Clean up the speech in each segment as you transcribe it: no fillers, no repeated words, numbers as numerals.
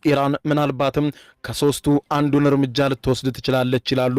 ኢራን ምናልባትም ከሶስቱ አንዱን እርምጃ ልትወስድ ትችላለች ይላሉ።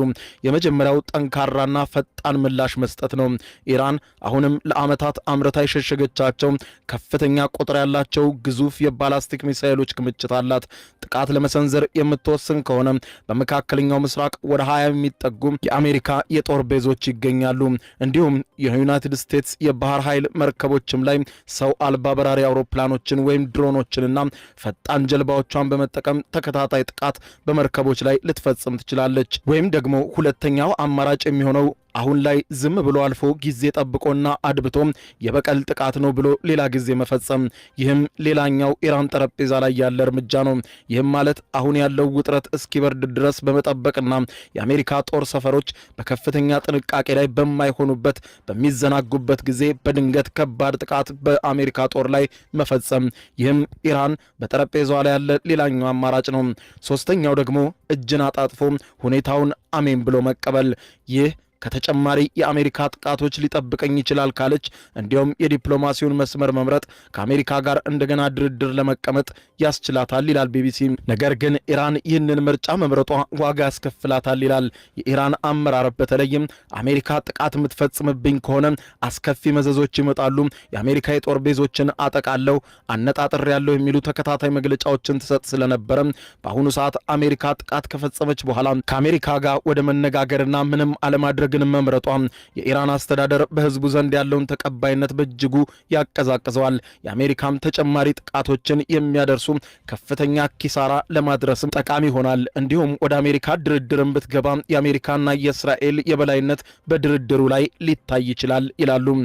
የመጀመሪያው ጠንካራና ፈጣን ምላሽ መስጠት ነው። ኢራን አሁንም ለዓመታት አምርታ የሸሸገቻቸው ከፍተኛ ቁጥር ያላቸው ግዙፍ የባላስቲክ ሚሳኤሎች ክምችት አላት። ጥቃት ለመሰንዘር የምትወስን ከሆነ በመካከለኛው ምስራቅ ወደ 20 የሚጠጉ የአሜሪካ የጦር ቤዞች ይገኛሉ። እንዲሁም የዩናይትድ ስቴትስ የባህር ኃይል መርከቦችም ላይ ሰው አልባ በራሪ አውሮፕላኖችን ወይም ድሮኖችንና ፈጣን ጀልባዎቿን በመጠቀም ተከታታይ ጥቃት በመርከቦች ላይ ልትፈጽም ትችላለች። ወይም ደግሞ ሁለተኛው አማራጭ የሚሆነው አሁን ላይ ዝም ብሎ አልፎ ጊዜ ጠብቆና አድብቶ የበቀል ጥቃት ነው ብሎ ሌላ ጊዜ መፈጸም። ይህም ሌላኛው ኢራን ጠረጴዛ ላይ ያለ እርምጃ ነው። ይህም ማለት አሁን ያለው ውጥረት እስኪበርድ ድረስ በመጠበቅና የአሜሪካ ጦር ሰፈሮች በከፍተኛ ጥንቃቄ ላይ በማይሆኑበት በሚዘናጉበት ጊዜ በድንገት ከባድ ጥቃት በአሜሪካ ጦር ላይ መፈጸም። ይህም ኢራን በጠረጴዛዋ ላይ ያለ ሌላኛው አማራጭ ነው። ሶስተኛው ደግሞ እጅን አጣጥፎ ሁኔታውን አሜን ብሎ መቀበል። ይህ ከተጨማሪ የአሜሪካ ጥቃቶች ሊጠብቀኝ ይችላል ካለች እንዲሁም የዲፕሎማሲውን መስመር መምረጥ ከአሜሪካ ጋር እንደገና ድርድር ለመቀመጥ ያስችላታል ይላል ቢቢሲ። ነገር ግን ኢራን ይህንን ምርጫ መምረጧ ዋጋ ያስከፍላታል ይላል የኢራን አመራር። በተለይም አሜሪካ ጥቃት የምትፈጽምብኝ ከሆነ አስከፊ መዘዞች ይመጣሉ፣ የአሜሪካ የጦር ቤዞችን አጠቃለሁ፣ አነጣጥር ያለው የሚሉ ተከታታይ መግለጫዎችን ትሰጥ ስለነበረ በአሁኑ ሰዓት አሜሪካ ጥቃት ከፈጸመች በኋላ ከአሜሪካ ጋር ወደ መነጋገርና ምንም አለማድረግ ግን መምረጧ የኢራን አስተዳደር በህዝቡ ዘንድ ያለውን ተቀባይነት በእጅጉ ያቀዛቅዘዋል። የአሜሪካም ተጨማሪ ጥቃቶችን የሚያደርሱ ከፍተኛ ኪሳራ ለማድረስም ጠቃሚ ይሆናል። እንዲሁም ወደ አሜሪካ ድርድርን ብትገባ የአሜሪካና የእስራኤል የበላይነት በድርድሩ ላይ ሊታይ ይችላል ይላሉ።